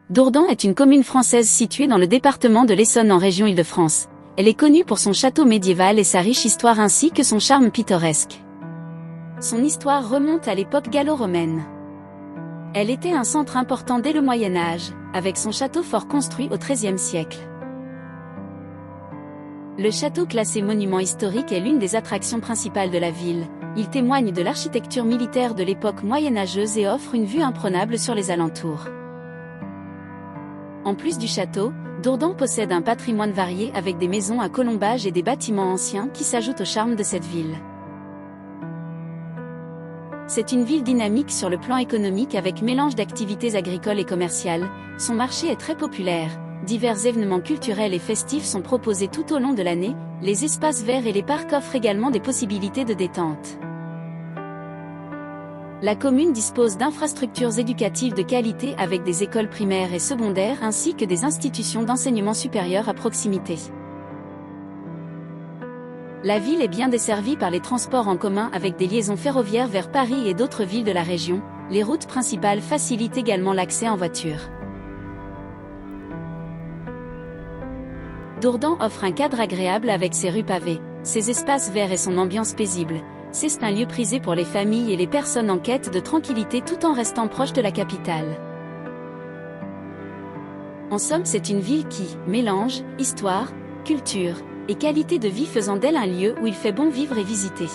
Dourdan est une commune française située dans le département de l'Essonne en région Île-de-France. Elle est connue pour son château médiéval et sa riche histoire ainsi que son charme pittoresque. Son histoire remonte à l'époque gallo-romaine. Elle était un centre important dès le Moyen Âge, avec son château fort construit au XIIIe siècle. Le château classé monument historique est l'une des attractions principales de la ville. Il témoigne de l'architecture militaire de l'époque moyenâgeuse et offre une vue imprenable sur les alentours. En plus du château, Dourdan possède un patrimoine varié avec des maisons à colombage et des bâtiments anciens qui s'ajoutent au charme de cette ville. C'est une ville dynamique sur le plan économique avec mélange d'activités agricoles et commerciales. Son marché est très populaire, divers événements culturels et festifs sont proposés tout au long de l'année, les espaces verts et les parcs offrent également des possibilités de détente. La commune dispose d'infrastructures éducatives de qualité avec des écoles primaires et secondaires ainsi que des institutions d'enseignement supérieur à proximité. La ville est bien desservie par les transports en commun avec des liaisons ferroviaires vers Paris et d'autres villes de la région. Les routes principales facilitent également l'accès en voiture. Dourdan offre un cadre agréable avec ses rues pavées, ses espaces verts et son ambiance paisible. C'est un lieu prisé pour les familles et les personnes en quête de tranquillité tout en restant proche de la capitale. En somme, c'est une ville qui mélange histoire, culture et qualité de vie, faisant d'elle un lieu où il fait bon vivre et visiter.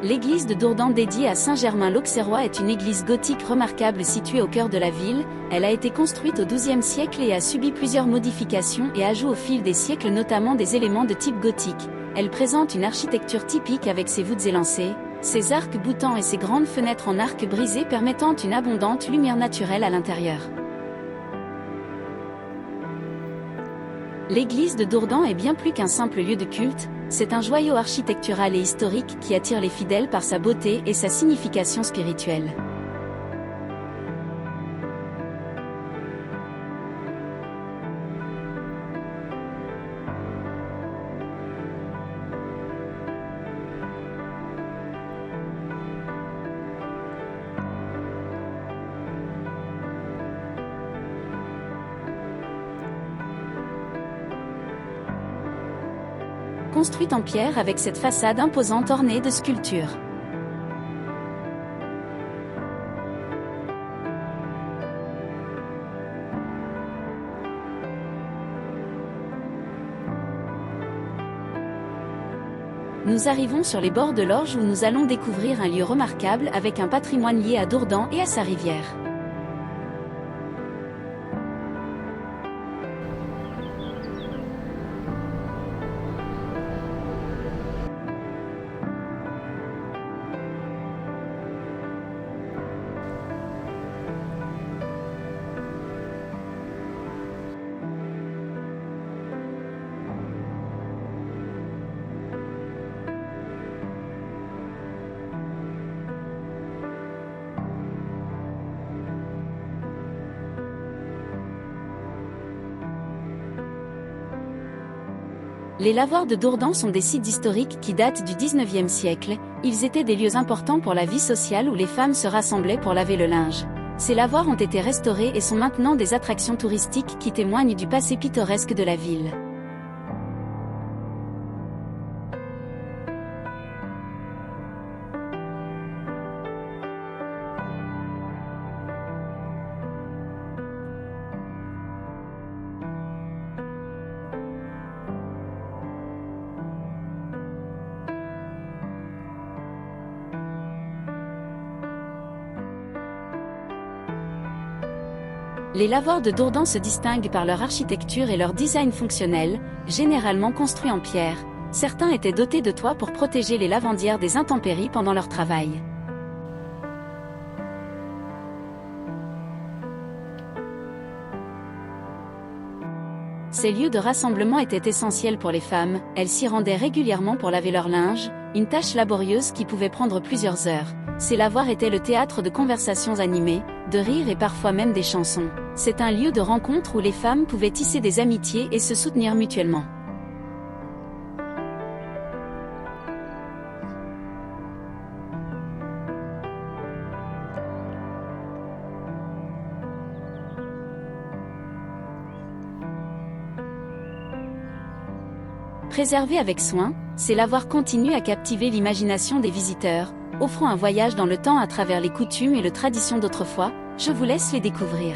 L'église de Dourdan dédiée à Saint-Germain l'Auxerrois est une église gothique remarquable située au cœur de la ville. Elle a été construite au XIIe siècle et a subi plusieurs modifications et ajouts au fil des siècles, notamment des éléments de type gothique. Elle présente une architecture typique avec ses voûtes élancées, ses arcs boutants et ses grandes fenêtres en arc brisé permettant une abondante lumière naturelle à l'intérieur. L'église de Dourdan est bien plus qu'un simple lieu de culte, c'est un joyau architectural et historique qui attire les fidèles par sa beauté et sa signification spirituelle. Construite en pierre avec cette façade imposante ornée de sculptures. Nous arrivons sur les bords de l'Orge où nous allons découvrir un lieu remarquable avec un patrimoine lié à Dourdan et à sa rivière. Les lavoirs de Dourdan sont des sites historiques qui datent du 19e siècle. Ils étaient des lieux importants pour la vie sociale où les femmes se rassemblaient pour laver le linge. Ces lavoirs ont été restaurés et sont maintenant des attractions touristiques qui témoignent du passé pittoresque de la ville. Les lavoirs de Dourdan se distinguent par leur architecture et leur design fonctionnel, généralement construits en pierre. Certains étaient dotés de toits pour protéger les lavandières des intempéries pendant leur travail. Ces lieux de rassemblement étaient essentiels pour les femmes, elles s'y rendaient régulièrement pour laver leur linge, une tâche laborieuse qui pouvait prendre plusieurs heures. Ces lavoirs étaient le théâtre de conversations animées, de rires et parfois même des chansons. C'est un lieu de rencontre où les femmes pouvaient tisser des amitiés et se soutenir mutuellement. Préservés avec soin, ces lavoirs continuent à captiver l'imagination des visiteurs, offrant un voyage dans le temps à travers les coutumes et les traditions d'autrefois. Je vous laisse les découvrir.